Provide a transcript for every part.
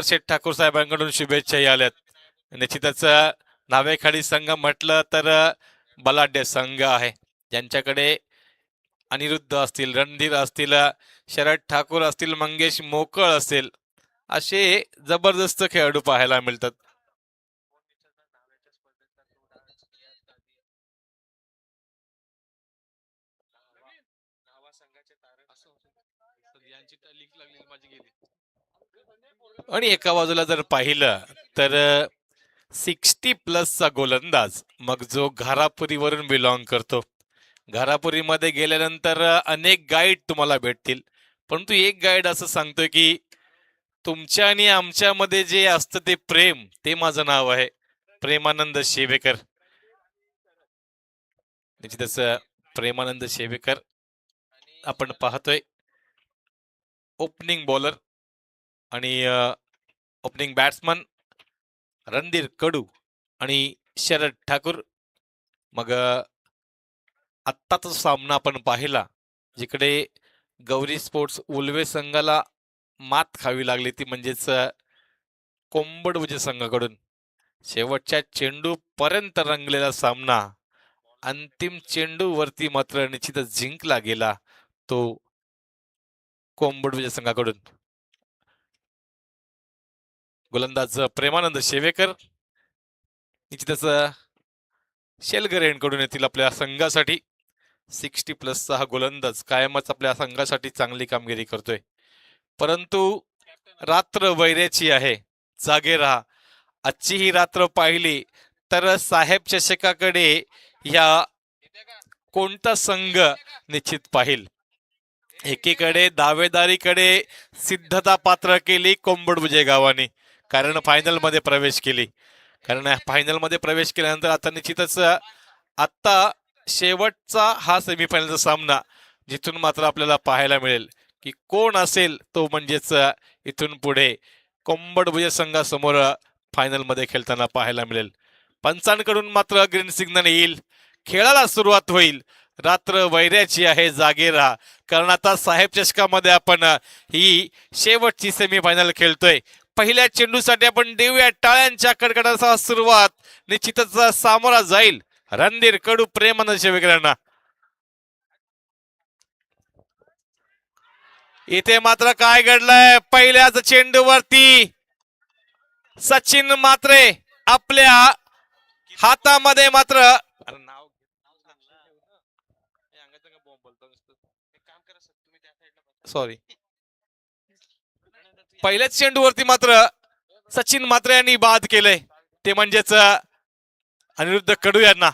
शेठ ठाकूर साहेबांकडून शुभेच्छाही आल्यात. निश्चितच नावेखाडी संघ म्हटलं तर बलाढ्य संघ आहे, ज्यांच्याकडे अनिरुद्ध असतील, रणधीर असतील, शरद ठाकूर असतील, मंगेश मोकळ असेल, असे जबरदस्त खेळाडू पाहायला मिळतात. आणि एका बाजूला जर पाहिलं तर 60+ चा गोलंदाज, मग जो घारापुरीवरून बिलॉंग करतो. घारापुरीमध्ये गेल्यानंतर अनेक गाईड तुम्हाला भेटतील, परंतु एक गाईड असं सांगतोय की तुमच्या आणि आमच्यामध्ये जे असतं ते प्रेम, ते माझं नाव आहे प्रेमानंद शेवेकर. निश्चितच प्रेमानंद शेवेकर आपण पाहतोय, ओपनिंग बॉलर आणि ओपनिंग बॅट्समन रणधीर कडू आणि शरद ठाकूर. मग आत्ताचा सामना आपण पाहिला, जिकडे गौरी स्पोर्ट्स उल्वे संघाला मात खावी लागली, ती म्हणजेच कोंबडवजे संघाकडून. शेवटच्या चेंडू पर्यंत रंगलेला सामना अंतिम चेंडूवरती मात्र निश्चितच जिंकला गेला तो कोंबडवजे संघाकडून. गोलंदाज प्रेमानंद शेवेकर निश्चितच शेलगरेंकडून येतील आपल्या संघासाठी. 60+ हा गोलंदाज कायमच आपल्या संघासाठी चांगली कामगिरी करतोय, परंतु रात्र वैऱ्याची आहे, जागे राहा. आजची ही रात्र पाहिली तर साहेब चषकाकडे या कोणता संघ निश्चित पाहिल. एकीकडे दावेदारीकडे सिद्धता पात्र केली कोंबडवजे गावाने, कारण फायनल मध्ये प्रवेश केली. कारण फायनल मध्ये प्रवेश केल्यानंतर आता निश्चितच आता शेवटचा हा सेमीफायनलचा सामना, जिथून मात्र आपल्याला पाहायला मिळेल की कोण असेल तो म्हणजेच इथून पुढे कोंबडभुज संघासमोर फायनल मध्ये खेळताना पाहायला मिळेल. पंचांकडून मात्र ग्रीन सिग्नल येईल, खेळाला सुरुवात होईल. रात्र वैऱ्याची आहे, जागे राहा, कारण आता साहेब चषकामध्ये आपण ही शेवटची सेमीफायनल खेळतोय. पहिल्या चेंडूसाठी आपण देऊया टाळ्यांच्या कडकडासह सुरुवात. निश्चितच सामोरा जाईल रणधीर कडू प्रेमानंद शेवेकरांना. इथे मात्र काय घडलंय, पहिल्याच चेंडूवरती सचिन मात्रे आपल्या हातामध्ये मात्र सॉरी पहिल्याच चेंडूवरती मात्र सचिन मात्रे यांनी बाद केलंय, ते म्हणजेच अनिरुद्ध कडू यांना.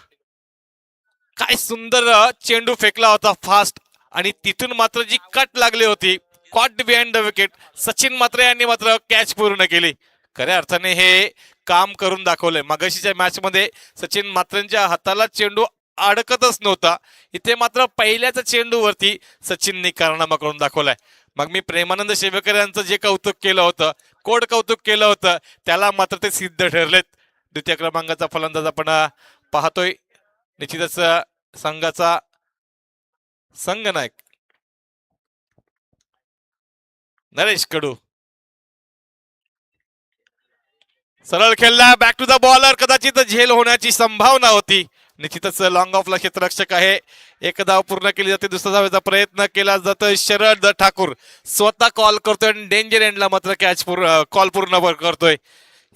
काय सुंदर चेंडू फेकला होता फास्ट, आणि तिथून मात्र जी कट लागली होती, caught behind the wicket, Sachin Matre यांनी मात्र कॅच पूर्ण केली. खऱ्या अर्थाने हे काम करून दाखवलंय. मगाशीच्या मॅच मध्ये सचिन मात्रेंच्या हाताला चेंडू अडकतच नव्हता, इथे मात्र पहिल्याच चेंडूवरती सचिनने कारनामा करून दाखवलाय. मग मी प्रेमानंद शेवेकर यांचं जे कौतुक केलं होतं, कोड कौतुक केलं होतं, त्याला मात्र ते सिद्ध ठरलेत. द्वितीय क्रमांकाचा फलंदाज आपण पाहतोय, निश्चितच संघाचा संघनायक नरेश कडू. सरळ खेळला, बॅक टू द बॉलर, कदाचित झेल होण्याची संभावना होती. निश्चितच लॉंग ऑफला क्षेत्ररक्षक आहे, एक धाव पूर्ण केली जाते, दुसऱ्या धावेचा प्रयत्न केला जातोय. शरद ठाकूर स्वतः कॉल करतोय आणि डेंजर एंडला मात्र कॉल पूर्ण करतोय.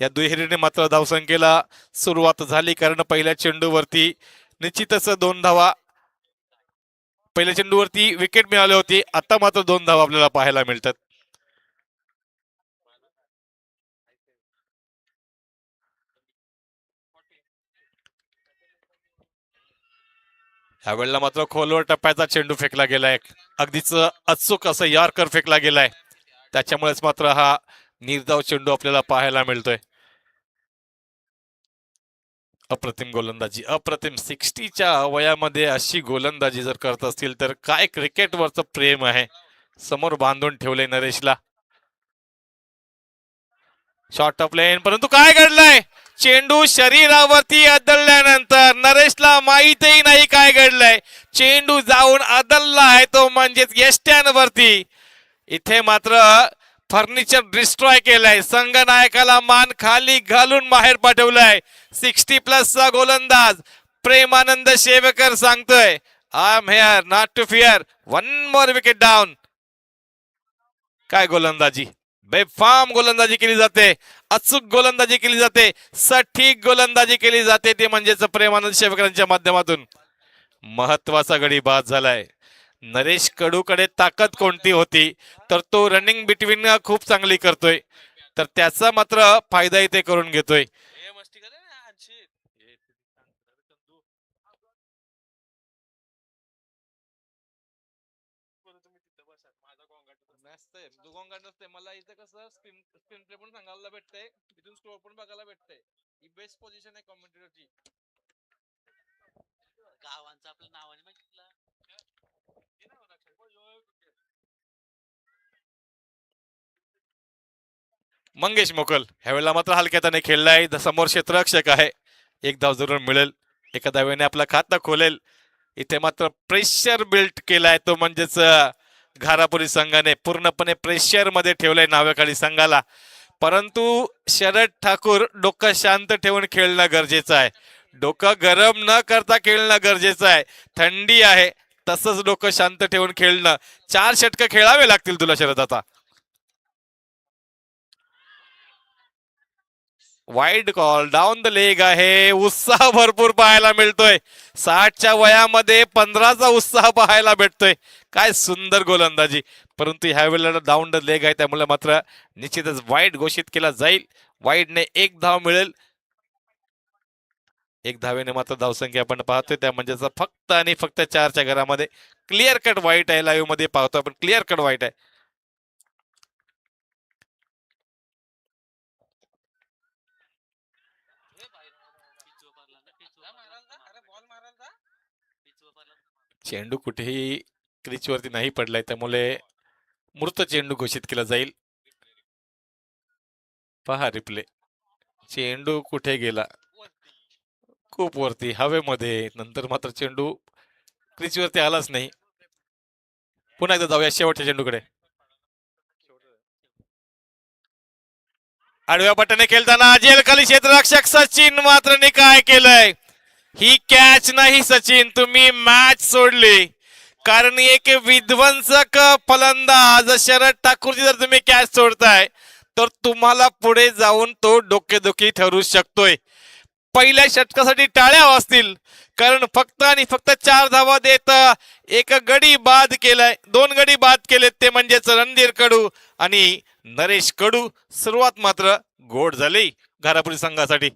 या दुहेरीने मात्र धावसंख्येला सुरुवात झाली, कारण पहिल्या चेंडूवरती निश्चितच 2 धावा, पहिल्या चेंडूवरती विकेट मिळाली होती, आता मात्र 2 धावा आपल्याला पाहायला मिळतात. ह्यावेळेला मात्र खोलवर टप्प्याचा चेंडू फेकला गेलाय, अगदीच अचूक असं यॉर्कर फेकला गेलाय, त्याच्यामुळेच मात्र हा निर्धाव चेंडू आपल्याला पाहायला मिळतोय. अप्रतिम गोलंदाजी, अप्रतिम. 60च्या वयामध्ये अशी गोलंदाजी जर करत असतील तर काय क्रिकेटवरचं प्रेम आहे, समोर बांधून ठेवलंय नरेशला. शॉर्ट ऑफ लेन, परंतु काय घडलंय, चेंडू शरीरावरती आदळल्यानंतर नरेशला माहितही नाही काय घडलंय, चेंडू जाऊन आदळला आहे तो म्हणजेच यष्ट्यांवरती. इथे मात्र फर्निचर डिस्ट्रॉय केलंय. संघनायकाला मान खाली घालून बाहेर पाठवलंय. 60+ गोलंदाज प्रेमानंद शेवकर सांगतोय, I am here not to fear. 1 more wicket down. काय गोलंदाजी, बेफाम गोलंदाजी केली जाते, अचूक गोलंदाजी केली जाते, सटीक गोलंदाजी केली जाते, ते म्हणजेच प्रेमानंद शेवकरांच्या माध्यमातून. महत्वाचा गडी बाद झालाय. नरेश कडूकडे ताकद कोणती होती, तर तो रनिंग बिटवीन खूप चांगली करतोय, तर त्याचा मात्र फायदा इथे करून घेतोय. मला इथे कसं स्क्रीन प्ले पण सांगायला भेटतंय, इथून स्कोर पण बघायला भेटतंय. ही बेस्ट पोझिशन आहे कॉमेंटेटरची. गावांचं आपलं नावाने मागितलं. मंगेश मोकल ह्यावेळेला मात्र हलक्याताने खेळलाय. समोर क्षेत्ररक्षक आहे, एक धाव जरूर मिळेल, एका धावेने आपला खाता खोलेल. इथे मात्र प्रेशर बिल्ड केलाय, तो म्हणजेच घारापुरी संघाने पूर्णपणे प्रेशर मध्ये ठेवलंय नावेकाळी संघाला. परंतु शरद ठाकूर डोकं शांत ठेवून खेळणं गरजेचं आहे. डोकं गरम न करता खेळणं गरजेचं आहे. थंडी आहे, तसंच डोकं शांत ठेवून खेळणं. 4 षटकं खेळावे लागतील तुला शरद आता. Wide call down the leg आहे. उत्साह भरपूर पाहायला मिळतोय. 60च्या वयामध्ये 15चा उत्साह पाहायला भेटतोय. काय सुंदर गोलंदाजी. परंतु ह्या वेळेला डाऊन द लेग आहे, त्यामुळे मात्र निश्चितच वाईड घोषित केला जाईल. वाईडने 1 धाव मिळेल. 1 धावेने मात्र धावसंख्या आपण पाहतोय, त्या म्हणजे फक्त आणि फक्त 4च्या घरामध्ये. क्लिअर कट वाईट आहे, लाईव्ह मध्ये पाहतो आपण, क्लिअर कट वाईट आहे. चेंडू कुठेही क्रिचवरती नाही पडलाय, त्यामुळे मृत चेंडू घोषित केला जाईल. पहा रिप्ले, चेंडू कुठे गेला, खूप वरती हवेमध्ये, नंतर मात्र चेंडू क्रिचवरती आलाच नाही. पुन्हा एकदा जाऊया शेवटच्या चेंडूकडे. आडव्या पट्ट्याने खेळताना जेल खाली क्षेत्ररक्षक सचिन मात्र काय केलंय. ही कॅच नाही सचिन, तुम्ही मॅच सोडली. कारण एक विध्वंसक फलंदाज शरद ठाकूरची जर तुम्ही कॅच सोडताय, तर तुम्हाला पुढे जाऊन तो डोकेदुखी ठरू शकतोय. पहिल्या षटकासाठी टाळ्या वाजतील, कारण फक्त आणि फक्त 4 धावा देत एक गडी बाद केलाय. 2 गडी बाद केलेत, ते म्हणजेच रणधीर कडू आणि नरेश कडू. सुरुवात मात्र गोड झाली घारापुरी संघासाठी.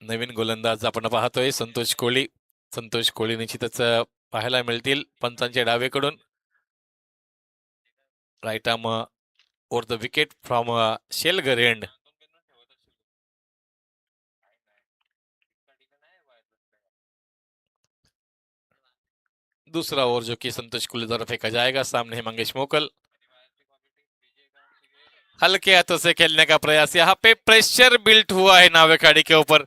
नवीन गोलंदाज आपण पाहतोय संतोष कोळी. संतोष कोळी निश्चितच पाहायला मिळतील पंचांच्या डावेकडून. Right arm over the wicket from Shelgar end. दूसरा ओवर जो कि संतोष कुल्ले द्वारा फेंका जाएगा. सामने है मंगेश मोकल. हल्के हाथों से खेलने का प्रयास. यहाँ पे प्रेशर बिल्ट हुआ है नावेखाड़ी के ऊपर,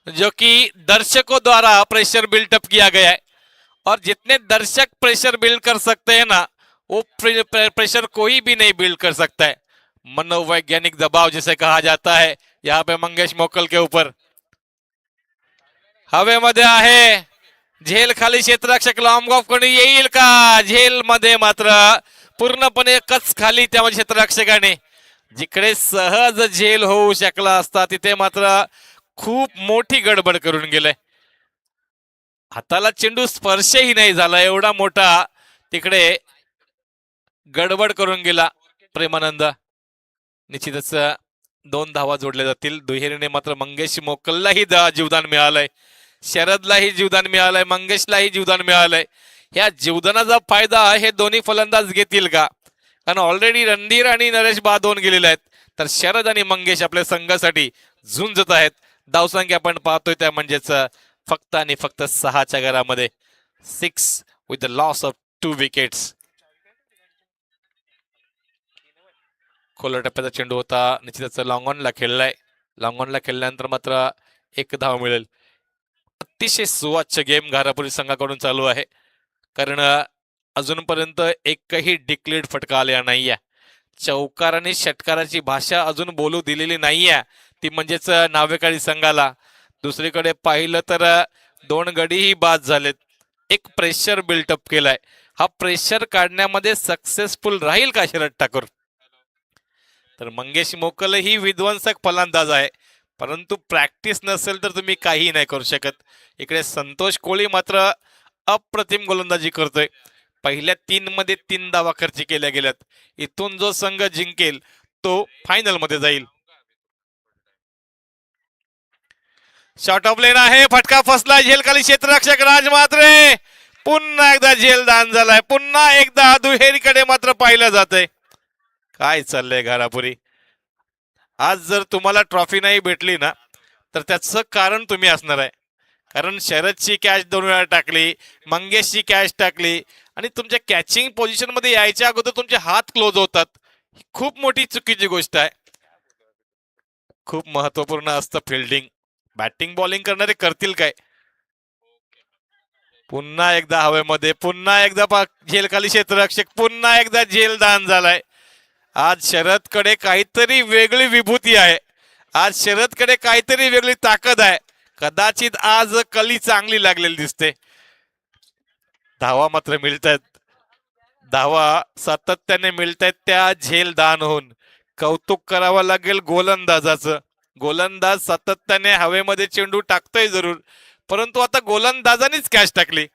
जो कि दर्शकों द्वारा प्रेशर बिल्टअप किया गया है. और जितने दर्शक प्रेशर बिल्ड कर सकते हैं ना, वो प्रेशर कोई भी नहीं बिल्ड कर सकता है. मनोवैज्ञानिक दबाव जिसे कहा जाता है, यहाँ पे मंगेश मोकल के ऊपर. हवेमध्ये आहे, झेल खाली क्षेत्ररक्षक लॉन्ग ऑफ कडे येईल का. झेल मध्ये मात्र पूर्णपणे कच खाली त्या क्षेत्ररक्षकाने. जिकडे सहज झेल होऊ शकला असता, तिथे मात्र खूप मोठी गडबड करून गेले. हाताला चेंडू स्पर्शही नाही झाला, एवढा मोठा तिकडे गडबड करून गेला प्रेमानंद. निश्चितच 2 धावा जोडल्या जातील. दुहेरीने मात्र मंगेश मोकललाही जीवदान मिळालंय, शरदलाही जीवदान मिळालंय, मंगेशलाही जीवदान मिळालंय. ह्या जीवदानाचा फायदा हे दोन्ही फलंदाज घेतील का. कारण ऑलरेडी रणधीर आणि नरेश बाद होऊन गेलेले आहेत, तर शरद आणि मंगेश आपल्या संघासाठी झुंजत आहेत. धावसंख्या आपण पाहतोय त्या म्हणजेच फक्त आणि फक्त 6च्या घरामध्ये. 6 with the loss of 2 wickets. खोल टप्प्याचा चेंडू होता, निश्चितच लॉंग ऑनला खेळलाय. लॉंग ऑनला खेळल्यानंतर मात्र एक धाव मिळेल. अतिशय सुवाच्य गेम घारापुरी संघाकडून चालू आहे, कारण अजूनपर्यंत एकही डिक्लेअर्ड फटका आलेला नाहीये. चौकार आणि षटकाराची भाषा अजून बोलू दिलेली नाहीये, ती म्हणजेच नावेकाळी संघाला. दुसरीकडे पाहिलं तर 2 गडीही बाद झालेत. एक प्रेशर बिल्टअप केलाय. हा प्रेशर काढण्यामध्ये सक्सेसफुल राहील का शरद ठाकूर? तर मंगेश मोकल ही विध्वंसक फलंदाज आहे, परंतु प्रॅक्टिस नसेल तर तुम्ही काही नाही करू शकत. इकडे संतोष कोळी मात्र अप्रतिम गोलंदाजी करतोय. पहिल्या 3 मध्ये 3 धावा खर्च केल्या गेल्यात. इथून जो संघ जिंकेल तो फायनल मध्ये जाईल. शॉर्ट ऑफ लेन आहे, फटका फसला. झेल खाली क्षेत्ररक्षक राज म्हात्रे. पुन्हा एकदा झेल दान झालाय. पुन्हा एकदा दुहेरीकडे मात्र पाहिलं जातंय. काय चाललंय घारापुरी? आज जर तुम्हाला ट्रॉफी नाही भेटली ना, तर त्याचं कारण तुम्ही असणार आहे. कारण शरदची कॅच 2 वेळा टाकली, मंगेशची कॅच टाकली, आणि तुमच्या कॅचिंग पोझिशन मध्ये यायच्या अगोदर तुमचे हात क्लोज होतात. खूप मोठी चुकीची गोष्ट आहे. खूप महत्वपूर्ण असतं फिल्डिंग. बॅटिंग बॉलिंग करणारे करतील काय? पुन्हा एकदा हवेमध्ये, पुन्हा एकदा झेल खाली क्षेत्ररक्षक, पुन्हा एकदा झेल दान झालाय. आज शरदकडे काहीतरी वेगळी विभूती आहे. आज शरदकडे काहीतरी वेगळी ताकद आहे. कदाचित आज कली चांगली लागलेली दिसते. धावा मात्र मिळत आहेत. धावा सातत्याने मिळत आहेत त्या झेल दान होऊन. कौतुक करावं लागेल गोलंदाजाचं. गोलंदाज सातत्याने हवेमध्ये चेंडू टाकतोय जरूर, परंतु आता गोलंदाजानेच कॅच टाकली.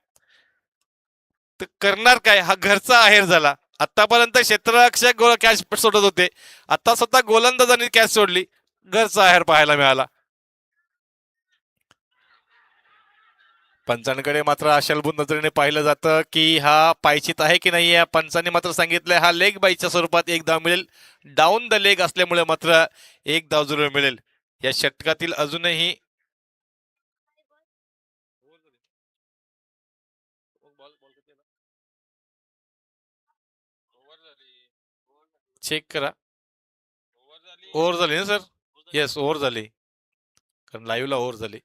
तर करणार काय? हा घरचा आहेर झाला. आतापर्यंत क्षेत्ररक्षक कॅच सोडत होते, आता स्वतः गोलंदाजाने कॅच सोडली. घरचा आहेर पाहायला मिळाला. पंचांकडे मात्र आशालभूत नजरेने पाहिलं जातं की हा पायचीत आहे की नाही. पंचांनी मात्र सांगितलंय हा लेग बाईच्या स्वरूपात एक धाव मिळेल. डाऊन द लेग असल्यामुळे मात्र एक धाव जरूर मिळेल. या षटकातील अजूनही चेक करा. ओव्हर झाली ना सर? येस, ओव्हर झाली, कारण लाईव्हला ओव्हर झाली.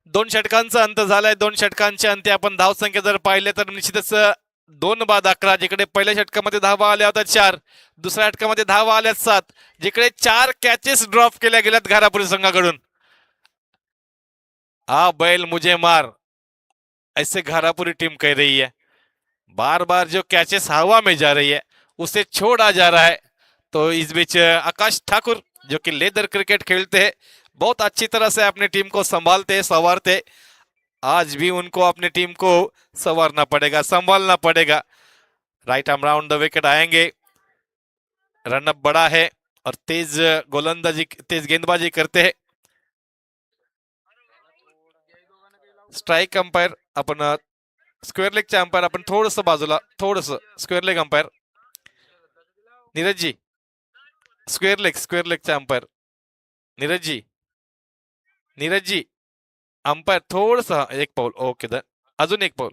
दोन षटकांचा अंत झालाय. 2 षटकांच्या अंती आपण धावसंख्या जर पाहिले तर निश्चितच 2 बाद 11. जिकडे पहिल्या षटकामध्ये धावा आल्या होत्या 4, दुसऱ्या षटकामध्ये धावा आल्या 7, जिकडे 4 कॅचेस ड्रॉप केल्या गेल्यात घारापुरी संघाकडून. आ बैल मुझे मार, ऐसे घारापुरी टीम कह रही है. बार बार जो कैचेस हवा में जा रही है उसे छोड़ा जा रहा है. तो इस बीच आकाश ठाकुर जो कि लेदर क्रिकेट खेलते हैं, बहुत अच्छी तरह से अपनी टीम को संभालते संवारते. आज भी उनको अपनी टीम को संवारना पड़ेगा, संभालना पड़ेगा. Right arm round the wicket आएंगे. रनअप बड़ा है और तेज गोलंदाजी, तेज गेंदबाजी करते हैं. स्ट्राइक अंपायर आपण स्क्वेअर लेगचे अंपायर आपण थोडस बाजूला, थोडस square leg umpire Neeraj ji. Square लेगचे umpire Neeraj ji umpire थोडस एक पाऊल. ओके, अजून एक पाऊल.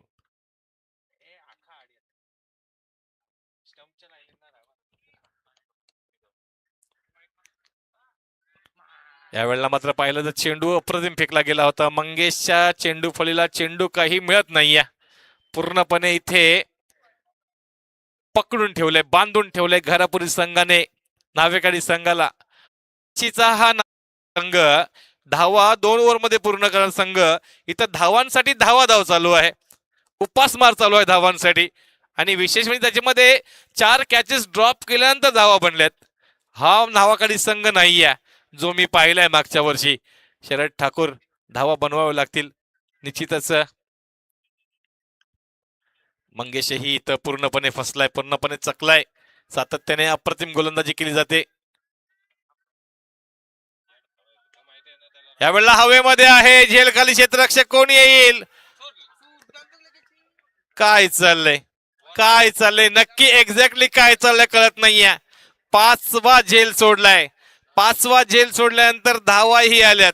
यावेळेला मात्र पाहिलं तर चेंडू अप्रतिम फेकला गेला होता. मंगेशच्या चेंडू फळीला चेंडू काही मिळत नाहीये. पूर्णपणे इथे पकडून ठेवलंय, बांधून ठेवलंय घारापुरी संघाने नावेकाळी संघाला. हा संघ धावा 2 ओव्हर मध्ये पूर्ण करणार संघ. इथं धावांसाठी धाव चालू आहे, उपासमार चालू आहे धावांसाठी. आणि विशेष म्हणजे त्याच्यामध्ये 4 कॅचेस ड्रॉप केल्यानंतर धावा बनल्यात. हा नावाकाळी संघ नाहीये जो मी पाहिलाय मागच्या वर्षी. शरद ठाकूर धावा बनवावे लागतील निश्चितच. मंगेशही इथं पूर्णपणे फसलाय, पूर्णपणे चकलाय. सातत्याने अप्रतिम गोलंदाजी केली जाते. यावेळेला हवेमध्ये आहे, झेल खाली क्षेत्ररक्षक कोण येईल? काय चाललंय नक्की एक्झॅक्टली काय चाललंय कळत नाहीये. 5वा झेल सोडलाय. 5वा झेल सोडल्यानंतर धावाही आल्यात.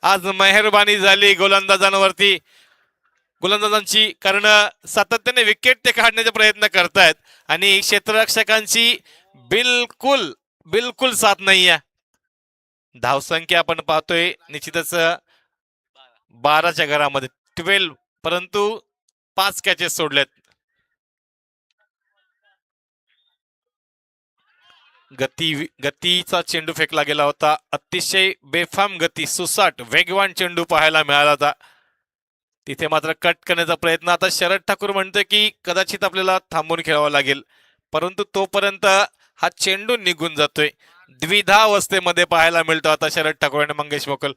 आज मेहरबानी झाली गोलंदाजांवरती. गोलंदाजांची, कारण सातत्याने विकेट ते काढण्याचा प्रयत्न करतायत आणि क्षेत्ररक्षकांची बिलकुल बिलकुल साथ नाहीये. धावसंख्या आपण पाहतोय निश्चितच 12च्या घरामध्ये 12, परंतु 5 कॅचेस सोडलेत. गतीचा चेंडू फेकला गेला होता. अतिशय बेफाम गती, सुसाट वेगवान चेंडू पाहायला मिळाला होता. तिथे मात्र कट करण्याचा प्रयत्न. आता शरद ठाकूर म्हणतोय की कदाचित आपल्याला थांबून खेळावं लागेल, परंतु तोपर्यंत हा चेंडू निघून जातोय. द्विधा अवस्थेमध्ये पाहायला मिळतो आता शरद ठाकूर आणि मंगेश मोकल.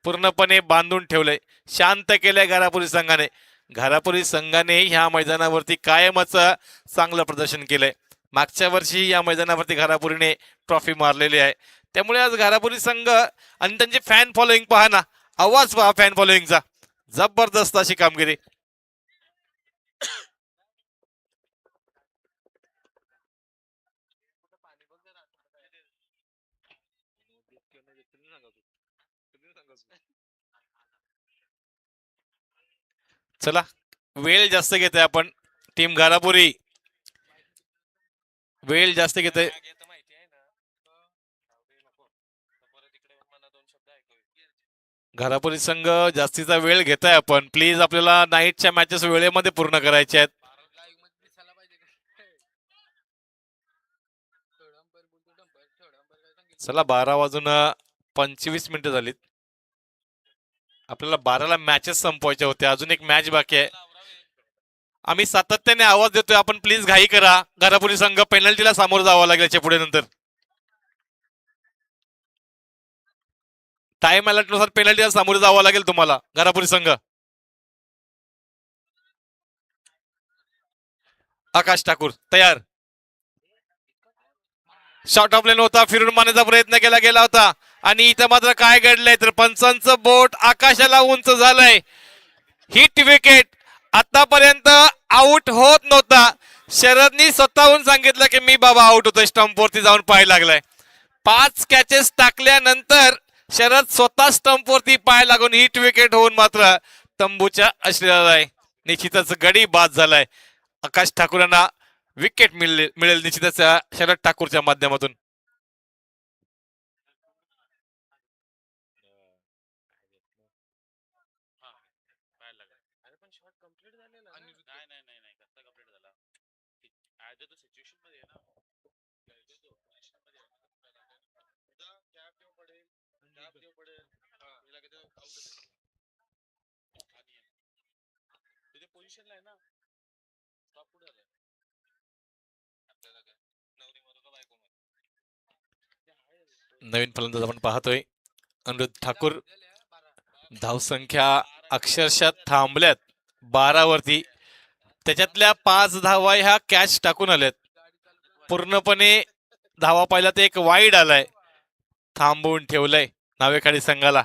पूर्णपणे बांधून ठेवलंय, शांत केलंय घारापुरी संघाने. घारापुरी संघाने ह्या मैदानावरती कायमच चांगलं प्रदर्शन केलंय. मागच्या वर्षी या मैदानावरती घारापुरीने ट्रॉफी मारलेली आहे. त्यामुळे आज घारापुरी संघ आणि त्यांची फॅन फॉलोईंग पहा ना, आवाज पहा फॅन फॉलोईंगचा, जबरदस्त अशी कामगिरी. चला, वेळ जास्त घेते आपण. टीम घारापुरी वेळ जास्त घेते. घारापुरी संघ जास्तीचा वेळ घेताय आपण. प्लीज आपल्याला नाईटच्या मॅचेस वेळेमध्ये पूर्ण करायचे आहेत. चला, 12:25 झालीत. आपल्याला 12ला मॅचेस संपवायच्या होत्या. अजून एक मॅच बाकी आहे. आम्ही सातत्याने आवाज देतोय, आपण प्लीज घाई करा. घारापुरी संघ पेनल्टीला सामोरं जावं लागेल याच्या पुढे. नंतर टाइम अलर्ट नुसार पेनल्टीला सामोरं जावं लागेल तुम्हाला. घारापुरी संघ. आकाश ठाकूर तयार. शॉर्ट ऑफ लेन होता, फिरून मारण्याचा प्रयत्न केला गेला होता आणि इथं मात्र काय घडलंय तर पंचांचं बोट आकाशाला उंच झालंय. Hit wicket. आतापर्यंत आउट होत नव्हता. शरदनी स्वतःहून सांगितलं की मी बाबा आउट होतोय, स्टंपवरती जाऊन पाय लागलाय. 5 कॅचेस टाकल्यानंतर शरद स्वतः स्टंपवरती पाय लागून हिट विकेट होऊन मात्र तंबूच्या आश्रयाला आहे. निश्चितच गडी बाद झालाय. आकाश ठाकूरांना विकेट मिळेल निश्चितच शरद ठाकूरच्या माध्यमातून. नवीन फलंदाज आपण पाहतोय अनिरुद्ध ठाकूर. धावसंख्या अक्षरशः थांबल्यात 12 वरती. त्याच्यातल्या 5 धावा ह्या कॅच टाकून आल्यात. पूर्णपणे धावा पाहिला तर एक वाईड आलाय. थांबवून ठेवलंय नावेखाडी संघाला.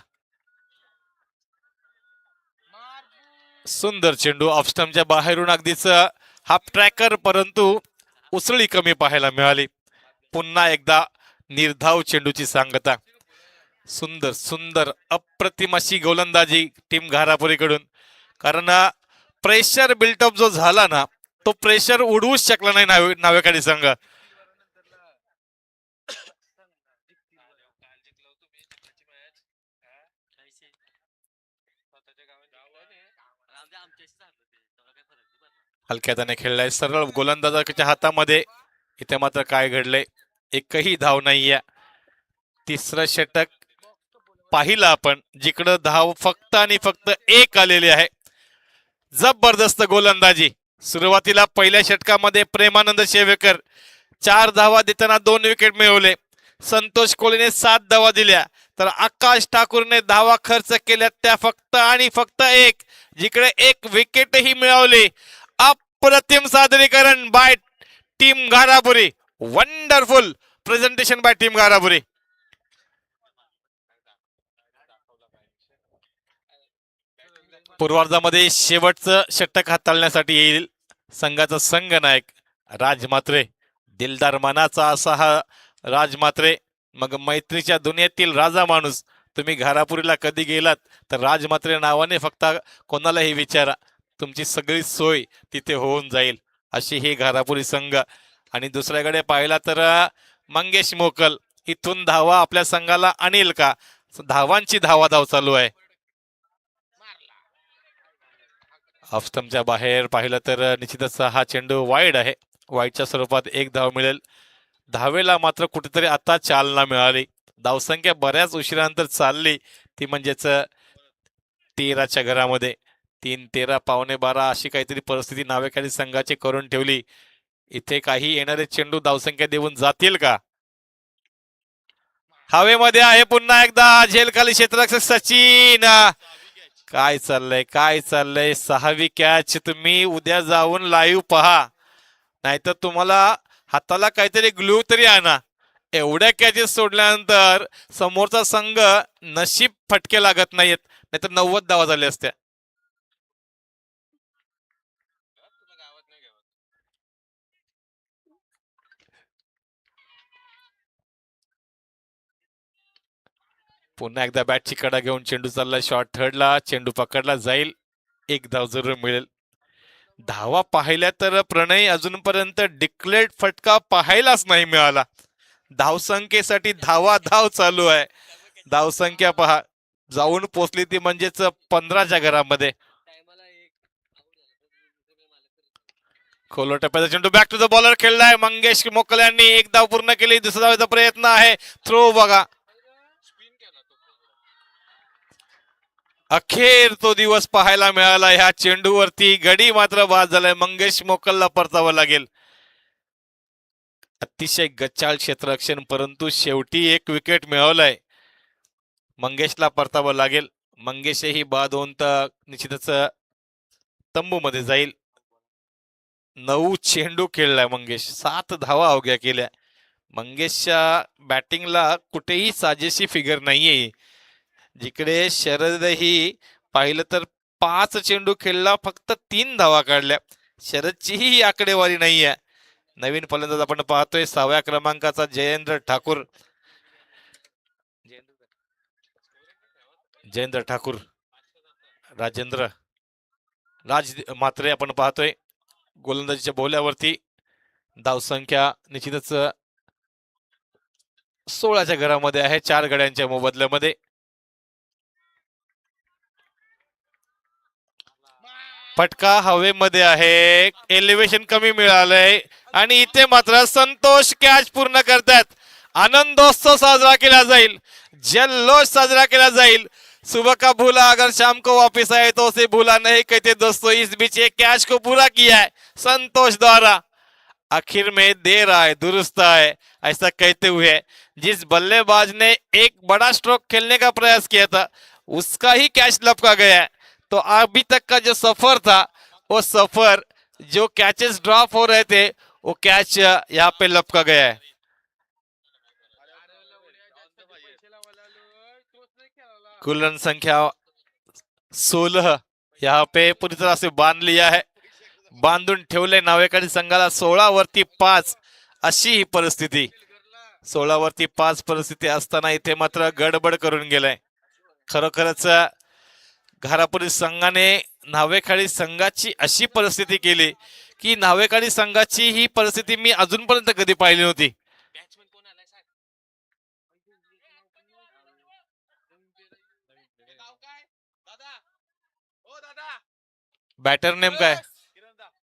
सुंदर चेंडू ऑफ स्टंपच्या बाहेरून अगदीच हाफ ट्रॅकर, परंतु उसळी कमी पाहायला मिळाली. पुन्हा एकदा निर्धाव चेंडूची सांगता. सुंदर सुंदर अप्रतिम अशी गोलंदाजी टीम घारापुरीकडून. कारण प्रेशर बिल्टअप जो झाला ना, तो प्रेशर उडवूच शकला नाही नावेखाडी संघ. हलक्या त्याने खेळलाय सरळ गोलंदाजाच्या हातामध्ये. इथे मात्र काय घडलंय, एकही धाव नाहीये. तिसरं षटक पाहिलं आपण, जिकडं धाव फक्त आणि फक्त एक आलेली आहे. जबरदस्त गोलंदाजी. सुरुवातीला पहिल्या षटकामध्ये प्रेमानंद शेवेकर 4 धावा देताना 2 विकेट मिळवले. संतोष कोहलीने 7 धावा दिल्या, तर आकाश ठाकूरने धावा खर्च केल्या त्या फक्त आणि फक्त 1, जिकडे 1 विकेटही मिळवली. अप्रतिम सादरीकरण by team Gharapuri. Wonderful presentation by team Gharapuri. पूर्वार्धामध्ये शेवटचं षटक हाताळण्यासाठी येईल संघाचा संघनायक राज म्हात्रे. दिलदार मनाचा असा हा राज म्हात्रे. मग मैत्रीच्या दुनियेतील राजा माणूस. तुम्ही घारापुरीला कधी गेलात तर राज म्हात्रे नावाने फक्त कोणालाही विचारा. तुमची सगळी सोय तिथे होऊन जाईल अशी ही घारापुरी संघ. आणि दुसऱ्याकडे पाहिला तर मंगेश मोकल इथून धावा आपल्या संघाला आणील का? धावांची धावाधाव चालू आहे. ऑफस्टमच्या बाहेर पाहिलं तर निश्चितच हा चेंडू वाईड आहे. वाईडच्या स्वरूपात एक धाव मिळेल. धावेला मात्र कुठेतरी आता चालना मिळाली. धावसंख्या बऱ्याच उशिरानंतर चालली ती म्हणजेच 13च्या घरामध्ये. 3-13 पावणे 12 अशी काहीतरी परिस्थिती नावेखाली संघाची करून ठेवली. इथे काही येणारे चेंडू धावसंख्या देऊन जातील का? हवेमध्ये आहे पुन्हा एकदा झेलखाली क्षेत्ररक्षक सचिन. काय चाललंय काय चाललंय? 6वी कॅच. तुम्ही उद्या जाऊन लाईव्ह पहा, नाहीतर तुम्हाला हाताला काहीतरी ग्लू तरी आणा. एवढ्या कॅचेस सोडल्यानंतर समोरचा संघ नशीब फटके लागत नाहीत, नाहीतर 90 धावा झाल्या असत्या. पुन्हा एकदा बॅटची कडा घेऊन चेंडू चालला शॉर्ट थर्डला. चेंडू पकडला जाईल. एक धाव जरूर मिळेल. धावा पाहिल्या तर प्रणय अजूनपर्यंत डिक्लेअर्ड फटका पाहायलाच नाही मिळाला. धावसंख्येसाठी धावा धाव चालू आहे. धावसंख्या पहा, जाऊन पोचली ती म्हणजेच 15च्या घरामध्ये. खोलो टप्प्याचा चेंडू बॅक टू द बॉलर खेळलाय मंगेश मोकल यांनी. एक धाव पूर्ण केली. दुसरा धावाचा प्रयत्न आहे. थ्रो बघा. अखेर तो दिवस पाहायला मिळाला. ह्या चेंडूवरती गडी मात्र बाद झालाय. मंगेश मोकलला परतावं लागेल. अतिशय गच्चाळ क्षेत्ररक्षण, परंतु शेवटी एक विकेट मिळवलाय. मंगेशला परतावं लागेल. मंगेशही बाद होऊन तर निश्चितच तंबू मध्ये जाईल. 9 चेंडू खेळलाय मंगेश. 7 धावा अवघ्या केल्या. मंगेशच्या बॅटिंगला कुठेही साजेशी फिगर नाहीये. जिकडे शरदही पाहिलं तर 5 चेंडू खेळला, फक्त 3 धावा काढल्या. शरदचीही आकडेवारी नाहीये. नवीन फलंदाज आपण पाहतोय 6व्या क्रमांकाचा जयेंद्र ठाकूर. जयेंद्र ठाकूर, राजेंद्र राज मात्रे आपण पाहतोय गोलंदाजीच्या बोल्यावरती. धावसंख्या निश्चितच 16च्या घरामध्ये आहे, 4 गड्यांच्या मोबदल्यामध्ये. फटका हवेमध्ये आहे. एलिव्हेशन कमी मिळालंय आणि इथे मात्र संतोष कॅच पूर्ण करतात. आनंदोत्सव साजरा केला जाईल, जल्लोष साजरा केला जाईल. सुबह का भूला अगर शाम को वापिस आए तो उसे भूला नहीं कहते दोस्तों. इस बीच एक कैच को पूरा किया है संतोष द्वारा. आखिर में देर आए दुरुस्त आए ऐसा कहते हुए जिस बल्लेबाज ने एक बड़ा स्ट्रोक खेलने का प्रयास किया था उसका ही कैच लपका गया है. तो अभी तक का जो सफर था वो सफर, जो कैचेस ड्रॉप हो रहे थे वो कैच यहाँ पे लपका गया है. कुल रन संख्या 16 यहाँ पे पूरी तरह से बांध लिया है. बांधून ठेवले नावेकरी संघाला. 16 वरती 5 अशी ही परिस्थिती. 16 वरती 5 परिस्थिती असताना इथे मात्र गडबड करून गेलाय. खरोखरच घारापुरी संघाने नावेखाली संघाची अशी परिस्थिती केली की नावेखाली संघाची ही परिस्थिती मी अजूनपर्यंत कधी पाहिली नव्हती. बॅटर नेम काय?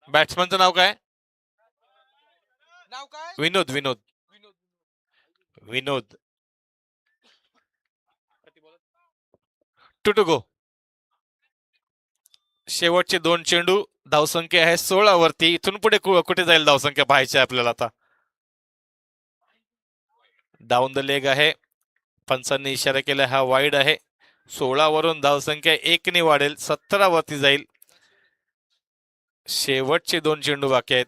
बॅट्समनचं नाव काय? विनोद. Vinod Vinod to go. शेवटचे 2 चेंडू. धावसंख्या आहे 16 वरती. इथून पुढे कुठे जाईल धावसंख्या पाहायची आपल्याला. आता डाऊन द लेग आहे. पंचांनी इशारा केला हा वाईड आहे. 16 वरून धावसंख्या 1 ने वाढेल, 17 वरती जाईल. शेवटचे 2 चेंडू बाकी आहेत.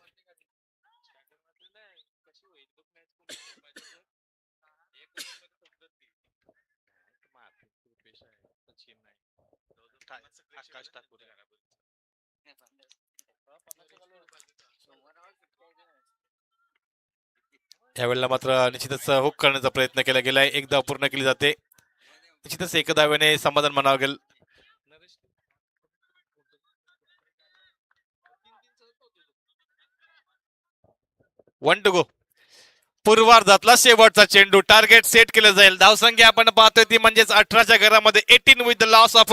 यावेळेला मात्र निश्चितच हुक करण्याचा प्रयत्न केला गेलाय. एक धाव पूर्ण केली जाते. निश्चितच एक धावेने समाधान मानावं लागेल. 1 टू गो. पूर्वार्धातला शेवटचा चेंडू, टार्गेट सेट केलं जाईल. धावसंख्या आपण पाहतोय ती म्हणजेच 18च्या घरामध्ये 18 with the loss of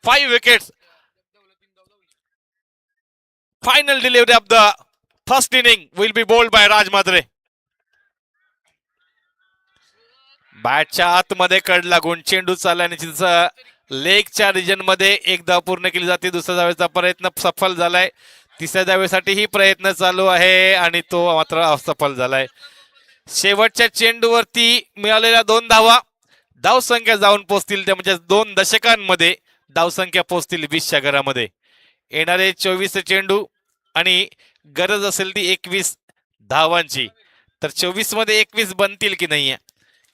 5 wickets. Final delivery of the first inning will be bowled by Raj Madre. बॅटच्या आतमध्ये कड लागून चेंडू चालल्याने तिचं लेगच्या रिजन मध्ये एक धाव पूर्ण केली जाते. दुसऱ्या धावेचा प्रयत्न सफल झालाय. तिसऱ्या धावेसाठीही प्रयत्न चालू आहे आणि तो मात्र असफल झालाय. शेवटच्या चेंडूवरती मिळालेल्या 2 धावा धावसंख्या जाऊन पोहोचतील त्या म्हणजे 2 दशकांमध्ये धावसंख्या पोहोचतील 20च्या घरामध्ये. येणारे 24 चेंडू आणि गरज असेल ती 21 धावांची. तर 24 मध्ये 21 बनतील की नाहीये,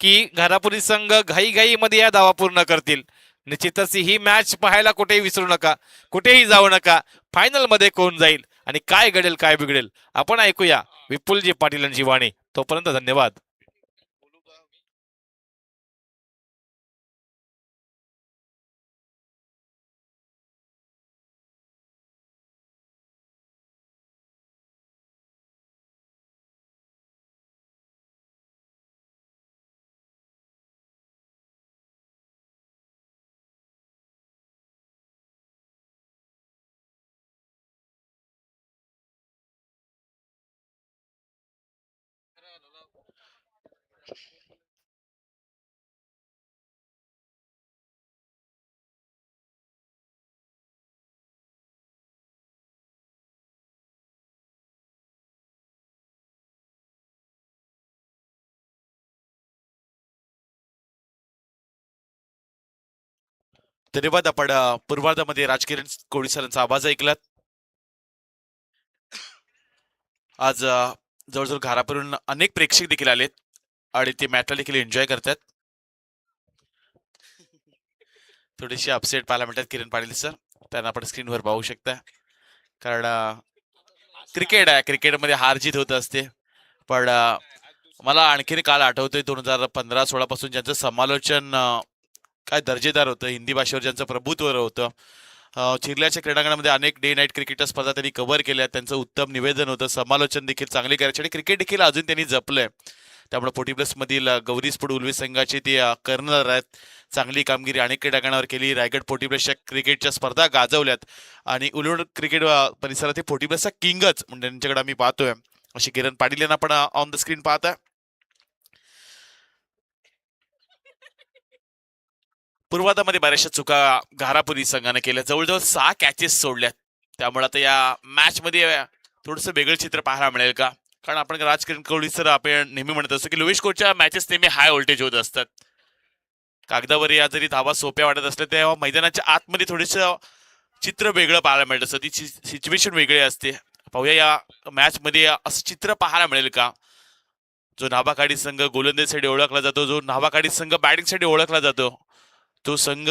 की घारापुरी संघ घाई मध्ये या धावा पूर्ण करतील. निश्चितच ही मॅच पाहायला कुठेही विसरू नका, कुठेही जाऊ नका. फायनल मध्ये कोण जाईल आणि काय घडेल काय बिघडेल आपण ऐकूया विपुलजी पाटील यांची वाणी. तोपर्यंत धन्यवाद. धन्यवाद. आपण पूर्वार्धामध्ये राजकिरण कोळी सरांचा आवाज ऐकलात. आज जवळजवळ घारापुरून अनेक प्रेक्षक देखील आलेत आणि ते मॅचला देखील एन्जॉय करतात. थोडीशी अपसेट पाहायला मिळतात किरण पाटील सर, त्यांना आपण स्क्रीनवर पाहू शकता. कारण क्रिकेट आहे, क्रिकेटमध्ये हार जीत होत असते. पण मला आणखीन काल आठवतोय 2015-16 पासून ज्यांचं समालोचन काय दर्जेदार होतं, हिंदी भाषेवर ज्यांचं प्रभुत्व होतं. चिरल्याच्या क्रीडांगणामध्ये अनेक डे नाईट क्रिकेट स्पर्धा त्यांनी कव्हर केल्या. त्यांचं उत्तम निवेदन होतं, समालोचन देखील चांगले करायचे आणि क्रिकेट देखील अजून त्यांनी जपलंय. त्यामुळे 40+ मधील गौरी स्पोर्ट उल्वे संघाचे ते कर्नल आहेत. चांगली कामगिरी अनेक क्रीडांगणावर केली. रायगड 40+च्या क्रिकेटच्या स्पर्धा गाजवल्यात आणि उलवड क्रिकेट परिसरात 40+चा किंगच म्हणजे त्यांच्याकडे आम्ही पाहतोय. अशी किरण पाटील यांना आपण ऑन द स्क्रीन पाहता. पूर्वार्धामध्ये बऱ्याचशा चुका घारापुरी संघाने केल्या. जवळजवळ 6 कॅचेस सोडल्यात. त्यामुळे आता या मॅच मध्ये थोडस वेगळं चित्र पाहायला मिळेल का? कारण आपण राजकिरण कोहली सर आपण नेहमी म्हणत असतो की लोवेश कोचच्या मॅचेस नेहमी हाय व्होल्टेज होत असतात. कागदावर या जरी धावा सोप्या वाटत असल्या तेव्हा मैदानाच्या आतमध्ये थोडस चित्र वेगळं पाहायला मिळत असतं. ती सिच्युएशन वेगळी असते. पाहूया या मॅच मध्ये असं चित्र पाहायला मिळेल का? जो नावाकाडी संघ गोलंदाजीसाठी ओळखला जातो, जो नावाकाडी संघ बॅटिंगसाठी ओळखला जातो, तो संघ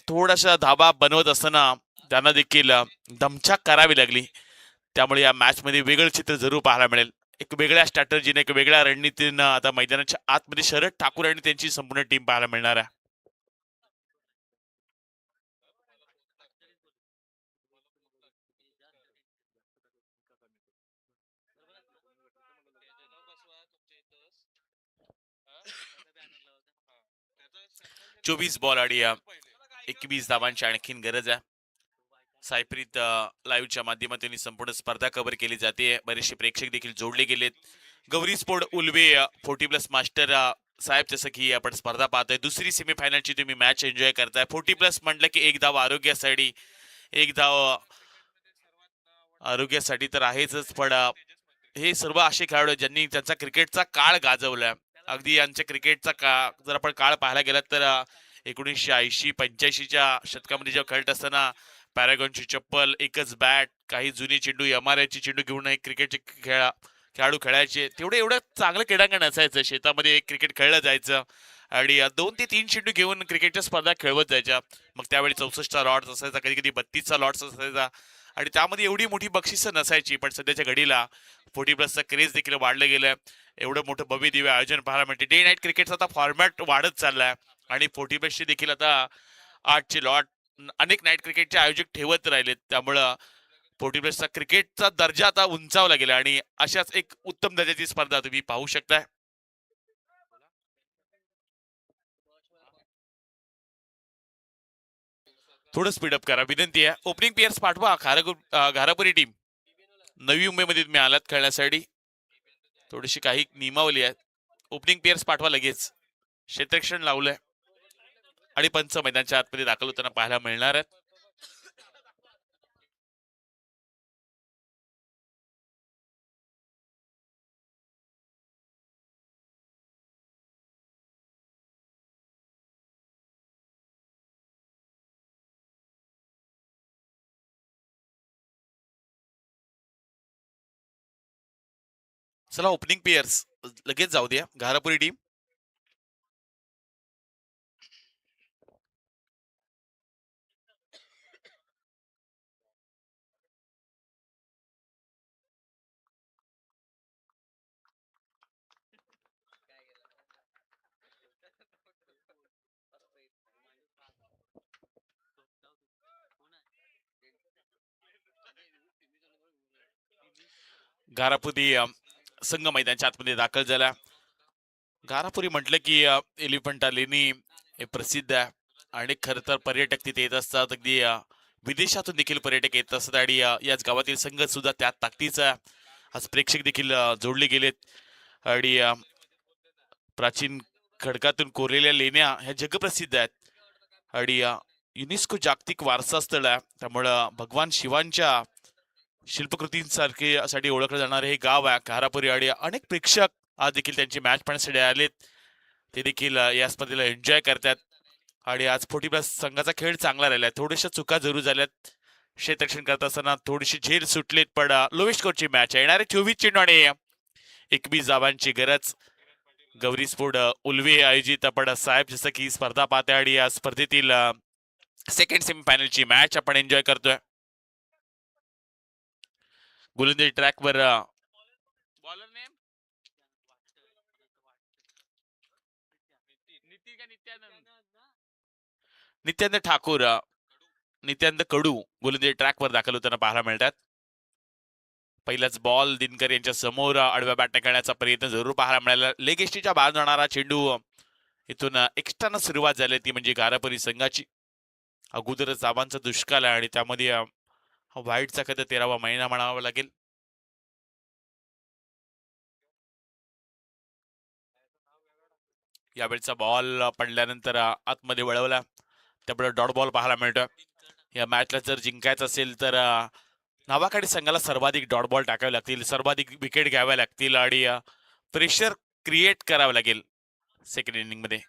थोडासा धाबा बनवत असताना त्यांना देखील दमछाक करावी लागली. त्यामुळे या मॅच मध्ये वेगळं चित्र जरूर पाहायला मिळेल. एक वेगळ्या स्ट्रॅटर्जीने, एक वेगळ्या रणनीतीनं आता मैदानाच्या आतमध्ये शरद ठाकूर आणि त्यांची संपूर्ण टीम पाहायला मिळणार आहे. चोवीस बॉल आणि 21 धावांची आणखीन गरज आहे. सायप्रीत लाईव्हच्या माध्यमातून संपूर्ण स्पर्धा कव्हर केली जाते. बरेचसे प्रेक्षक देखील जोडले गेलेत. गौरी स्पोर्ट उल्वे 40+ मास्टर साहेब, जसं की आपण स्पर्धा पाहतोय, दुसरी सेमीफायनलची तुम्ही मॅच एन्जॉय करताय. 40+ म्हटलं की एक धाव आरोग्यासाठी, एक धाव आरोग्यासाठी तर आहेच. पण हे सर्व असे खेळाडू ज्यांनी त्यांचा क्रिकेटचा काळ गाजवलाय. अगदी यांच्या क्रिकेटचा जर आपण काळ पाहायला गेला तर 1980-85च्या शतकामध्ये जेव्हा खेळत असताना पॅरागॉनची चप्पल, एकच बॅट, काही जुनी चेंडू, एमआरआयची चेंडू घेऊन एक क्रिकेटचे खेळाडू खेळायचे. एवढं चांगलं क्रीडांगण असायचं. शेतामध्ये क्रिकेट खेळलं जायचं आणि 2 ते 3 चेंडू घेऊन क्रिकेटच्या स्पर्धा खेळवत जायच्या. मग त्यावेळी 64चा लॉट्स असायचा, कधी कधी 32चा लॉट्स असायचा आणि त्यामध्ये एवढी मोठी बक्षिसं नसायची. पण सध्याच्या घडीला 40+चा क्रेज देखील वाढलं गेलं. एवढं मोठं भव्य दिव्य आयोजन पाहायला मिळते. डे नाईट क्रिकेटचा आता फॉर्मॅट वाढत चाललाय आणि 40+चे देखील आता 8चे लॉट अनेक नाईट क्रिकेटचे आयोजक ठेवत राहिलेत. त्यामुळं पोर्टिब्लेसचा क्रिकेटचा दर्जा आता उंचावला गेला आणि अशाच एक उत्तम दर्जाची स्पर्धा तुम्ही पाहू शकताय. थोडं स्पीडअप करा विनंती आहे. ओपनिंग पेयर्स पाठवा. घारापुरी टीम नवी मुंबईमध्ये तुम्ही आलात खेळण्यासाठी. थोडीशी काही नियमावली आहेत. ओपनिंग पेयर्स पाठवा लगेच. क्षेत्ररक्षण लावलंय आणि पंच मैदानाच्या आतमध्ये दाखल होताना पाहायला मिळणार आहेत. चला ओपनिंग पेयर्स लगेच जाऊ द्या. घारापुरी टीम घारापुरी संघ मैदानाच्या आतमध्ये दाखल झाला. घारापुरी म्हटलं की एलिफंटा लेणी हे प्रसिद्ध आहे आणि खर तर पर्यटक तिथे येत असतात. अगदी विदेशातून देखील पर्यटक येत असतात आणि याच गावातील संघ सुद्धा त्या ताकदीचा. आज प्रेक्षक देखील जोडले गेलेत आणि प्राचीन खडकातून कोरलेल्या लेण्या ह्या जगप्रसिद्ध आहेत आणि युनेस्को जागतिक वारसा स्थळ आहे. त्यामुळं भगवान शिवांच्या शिल्पकृतींसारखे साठी ओळखलं जाणारे हे गाव आहे घारापुरी आणि अनेक प्रेक्षक आज देखील त्यांची मॅच पाहण्यासाठी आलेत. ते देखील या स्पर्धेला एन्जॉय करतात आणि आज 40+ संघाचा खेळ चांगला राहिलाय. थोड्याशा चुका जरूर झाल्यात. क्षेत्ररक्षण करत असताना थोडीशी झेल सुटलीत पण लोवेस्ट स्कोरची मॅच आहे. येणारे 24 चेंडू आणि 21 धावांची गरज. गौरी स्पोर्ट उल्वे आयोजित आपण साहेब जसं की स्पर्धा पाहते आणि या स्पर्धेतील सेकंड सेमीफायनलची मॅच आपण एन्जॉय करतोय. गोलंदाजी ट्रॅकवर बॉलर नेम नित्यानंद ठाकूर, नित्यानंद कडू गोलंदाजी ट्रॅकवर दाखल होताना पाहायला मिळतात. पहिलाच बॉल दिनकर यांच्या समोर आडव्या बॅटने खेळण्याचा प्रयत्न जरूर पाहायला मिळाला. लेग एसटीच्या बाहेर जाणारा चेंडू इथून एक्स्ट्रानं सुरुवात झाली ती म्हणजे घारापुरी संघाची. अगोदरच धावांचा दुष्काळ आहे आणि त्यामध्ये व्हाईटचा कधी 13वा महिना म्हणावा लागेल. यावेळचा बॉल पडल्यानंतर आतमध्ये वळवला त्यामुळे डॉट बॉल पाहायला मिळतोय. या मॅचला जर जिंकायचं असेल तर नावाकडे संघाला सर्वाधिक डॉट बॉल टाकावे लागतील, सर्वाधिक विकेट घ्याव्या लागतील आणि प्रेशर क्रिएट करावं लागेल. सेकंड इनिंग मध्ये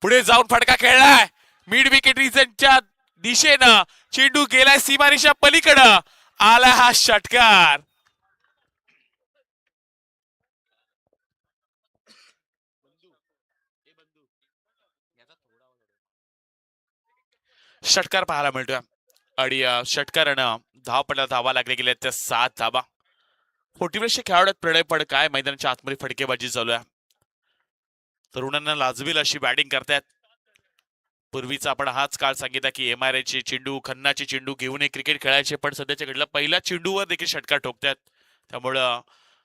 पुढे जाऊन फटका खेळलाय मिड विकेट रिजनच्या दिशेनं. चेंडू गेलाय सीमारेषा पलीकडं. आला हा षटकार. षटकार पाहायला मिळतोय आणि षटकारानं धावपटाला धावा लागले गेल्या त्या 7 धावा. 40 खेळाडूत प्रणय पड काय मैदानाच्या आतमध्ये फटकेबाजी चालू आहे. तरुणांना लाजवेल अशी बॅटिंग करतायत. पूर्वीचा आपण हाच काळ सांगितला की MRA चे चेंडू, खन्नाचे चेंडू घेऊन क्रिकेट खेळायचे पण सध्याच्या घडला पहिल्या चेंडूवर देखील षटकार ठोकतात. त्यामुळं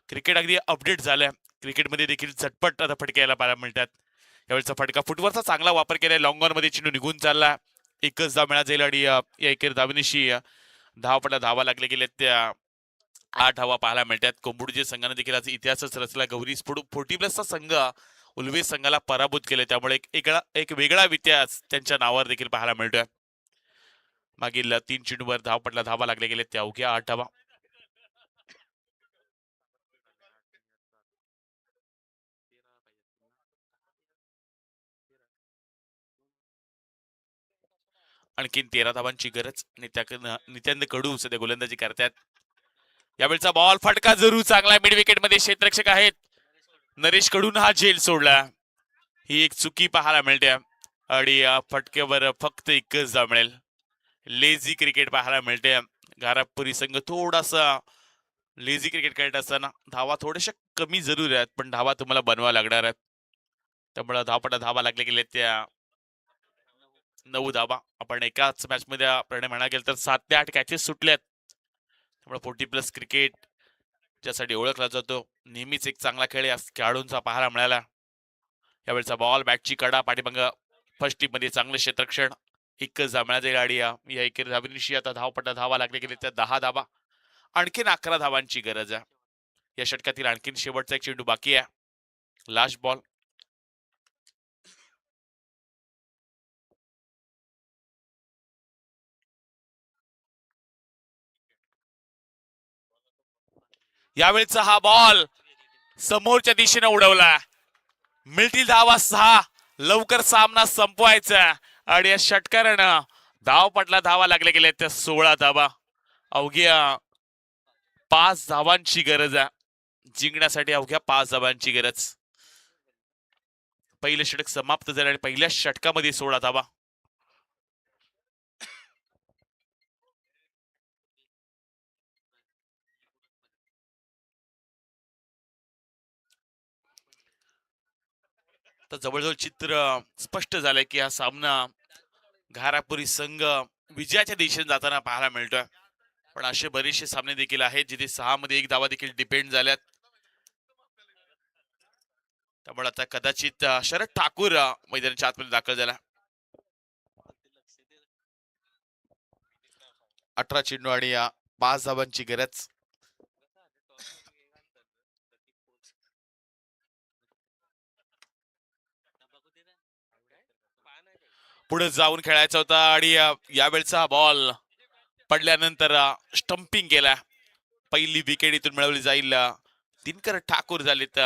क्रिकेट अगदी अपडेट झालंय. क्रिकेटमध्ये देखील झटपट आता फटके यायला पाहायला मिळतात. यावेळचा फटका फुटवरचा चांगला वापर केलाय. लॉंग ऑन मध्ये चेंडू निघून चालला. एकच धाव मिळा जाईल आणि या एकेर धावनीशी धावपटा धावा लागले गेले त्या 8 धावा पाहायला मिळतात. कोंबुडजी संघाने देखील आज इतिहासच रचला. गौरी स्पोर्ट 40+ संघ उल्वे संघाला पराभूत केले त्यामुळे एक वेगळा इतिहास त्यांच्या नावावर देखील पाहायला मिळतोय. मागील 3 चेंडूवर धावपटला धावा लागले गेले त्या अवघ्या 8 धावा. आणखीन 13 धावांची गरज. नित्यानंद कडू सध्या गोलंदाजी करतात. यावेळचा बॉल फटका जरूर चांगला. मिड विकेट मध्ये क्षेत्ररक्षक आहेत नरेश कडून हा झेल सोडला. ही एक चुकी पाहायला मिळते आणि फटक्यावर फक्त एकच धाव मिळेल. लेझी क्रिकेट पाहायला मिळते. घारापुरी संघ थोडासा लेझी क्रिकेट खेळत असताना धावा थोड्याशा कमी जरूर आहेत पण धावा तुम्हाला बनवाव्या लागणार आहेत. त्यामुळे धावपटा धावा लागले गेले त्या 9 धावा. आपण एकाच मॅच मध्ये प्रणय म्हणा गेलं तर 7 ते 8 कॅचेस सुटल्यात. त्यामुळे 40+ क्रिकेट ज्यासाठी ओळखला जातो, नेहमीच एक चांगला खेळ या खेळाडूंचा पाहायला मिळाला. यावेळेचा बॉल, बॅटची कडा, पाठीमाग फर्स्ट टीम मध्ये चांगलं क्षेत्ररक्षण, एकच धावण्याची गाडी या एकेरी धाबीनिशी आता धावपट्टा धावा लागले गेले त्या 10 धावा, आणखीन 11 धावांची गरज आहे. या षटकातील आणखीन शेवटचा एक चेंडू बाकी आहे, लास्ट बॉल. यावेळेचा हा बॉल समोरच्या दिशेने उडवला. मिळतील धावा 6, लवकर सामना संपवायचा. आणि या षटकारानं धावपटला धावा लागले गेले त्या 16 धावा. अवघ्या 5 धावांची गरज आहे जिंकण्यासाठी, अवघ्या 5 धावांची गरज. पहिले षटक समाप्त झाले आणि पहिल्या षटकामध्ये 16 धावा. तर जवळजवळ चित्र स्पष्ट झालंय की हा सामना घारापुरी संघ विजयाच्या दिशेने जाताना पाहायला मिळतोय. पण असे बरेचसे सामने देखील आहेत जिथे 6 मध्ये 1 धावा देखील डिपेंड झाल्यात. त्यामुळे आता कदाचित शरद ठाकूर मैदानाच्या आतमध्ये दाखल झाला. 18 चेंडू आणि 5 धावांची गरज. पुढे जाऊन खेळायचा होता आणि यावेळचा बॉल पडल्यानंतर स्टंपिंग केला. पहिली विकेट इथून मिळवली जाईल. दिनकर ठाकूर झालेत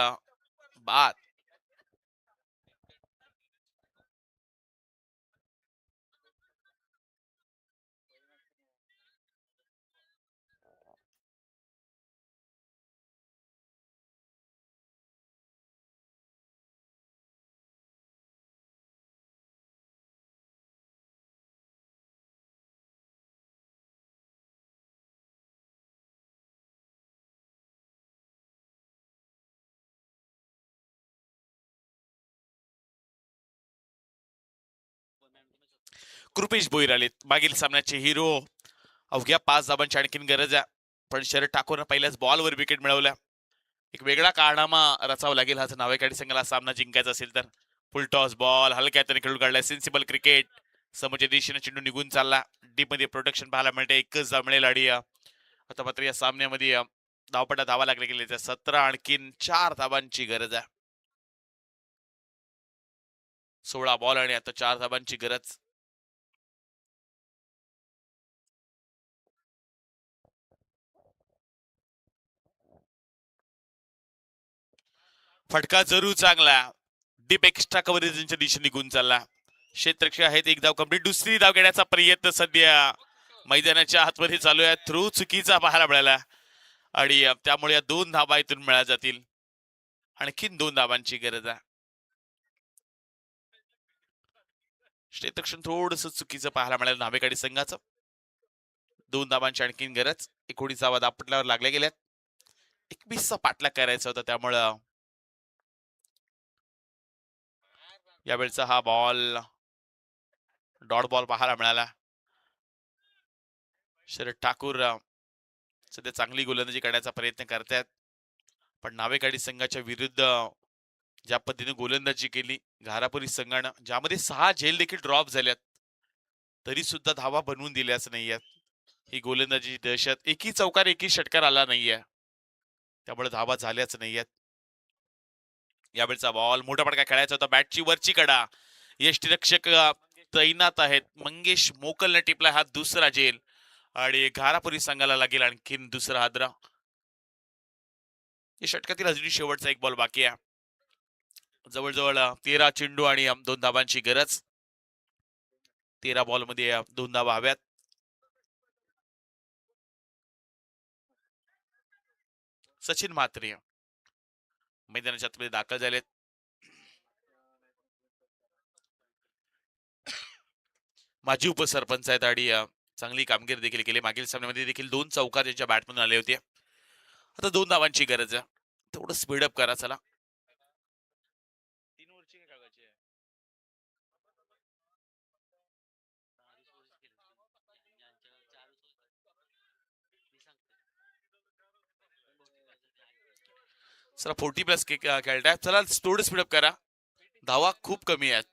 बाद. कृपेश भोईर आलेत, मागील सामन्याचे हिरो. अवघ्या 5 धावांची आणखीन गरज आहे. पण शरद ठाकूरनं पहिल्याच बॉलवर विकेट मिळवल्या. एक वेगळा कारनामा रचावा लागेल हा नावेकाडी संघाला सामना जिंकायचा असेल तर. फुल टॉस बॉल हलक्या हाताने खेळून काढलाय, सेन्सिबल क्रिकेट. समोरच्या दिशेने चेंडू निघून चालला. डीप मध्ये प्रोटेक्शन पाहायला मिळते, एकच धाव मिळेल. आणि आता मात्र या सामन्यामध्ये धावपट्टा धावा लागले गेले त्या 17, आणखीन 4 धावांची गरज आहे. 16 बॉल आणि आता 4 धावांची गरज. फटका जरूर चांगला, डीप एक्स्ट्रा कव्हरेजच्या दिशेने निघून चालला. क्षेत्ररक्षक आहेत, एक धाव कंप्लीट. दुसरी धाव घेण्याचा प्रयत्न सध्या मैदानाच्या आतमध्ये चालू आहे, थ्रू चुकीचा पाहायला मिळाला. आणि त्यामुळे या 2 धावा इथून मिळाल्या जातील. आणखीन 2 धावांची गरज आहे. क्षेत्ररक्षण थोडस चुकीचं पाहायला मिळालं नावेकाडी संघाचं. 2 धावांची आणखीन गरज. 19 धावा दापटल्यावर लागल्या गेल्यात. 21चा पाठलाग करायचा होता, त्यामुळं यावेळचा हा बॉल डॉट बॉल पाहायला मिळाला. शरद ठाकूर सध्या चांगली गोलंदाजी करण्याचा प्रयत्न करतात, पण नावेकाडी संघाच्या विरुद्ध ज्या पद्धतीने गोलंदाजी केली घारापुरी संघानं, ज्यामध्ये 6 झेल देखील ड्रॉप झाल्यात, तरी सुद्धा धावा बनवून दिल्याच नाहीयेत. ही गोलंदाजी दहशत, एकही चौकार एकही षटकार आला नाहीये, त्यामुळे धावा झाल्याच नाहीयेत. यावेळचा बॉल मोठा पडका खेळायचा होता, बॅटची वरची कडा. यष्टीरक्षक तैनात आहेत, मंगेश मोकलने टिपला हा दुसरा झेल. आणि घारापुरी संघाला लागेल आणखीन दुसरा हादरा. या षटकातील अजून शेवटचा एक बॉल बाकी आहे. जवळजवळ 13 चेंडू आणि 2 धावांची गरज. 13 बॉल मध्ये 2 धावा हव्यात. सचिन म्हात्रे मैदानाच्या आतमध्ये दाखल झालेत. माजी उपसरपंच आहेत आणि चांगली कामगिरी देखील केली. मागील सामन्यामध्ये देखील 2 चौकार त्यांच्या बॅटमधून आले होते. आता 2 धावांची गरज आहे, थोडं स्पीडअप करा चला. 3 ओव्हरची काय काढायची आहे? चला 40+ खेळताय. चला थोडं स्पीडअप करा. धावा खूप कमी आहेत.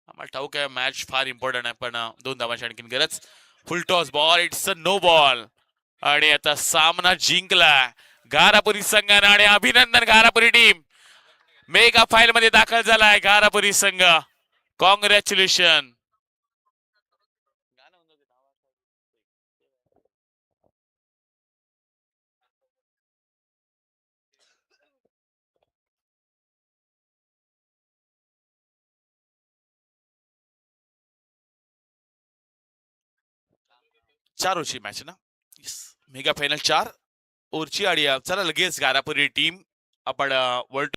आम्हाला ठाऊक आहे मॅच फार इम्पॉर्टंट आहे, पण 2 धावांची आणखीन गरज. Full toss ball, it's a no ball. आणि आता सामना जिंकला घारापुरी संघानं आणि अभिनंदन घारापुरी टीम मेगा फाईल मध्ये दाखल झालाय. घारापुरी संघ कॉंग्रॅच्युलेशन. चार ओव्हरची मॅच ना. Mega final 4 ओव्हरची. आणि चला लगेच घारापुरी टीम आपण वर्ल्ड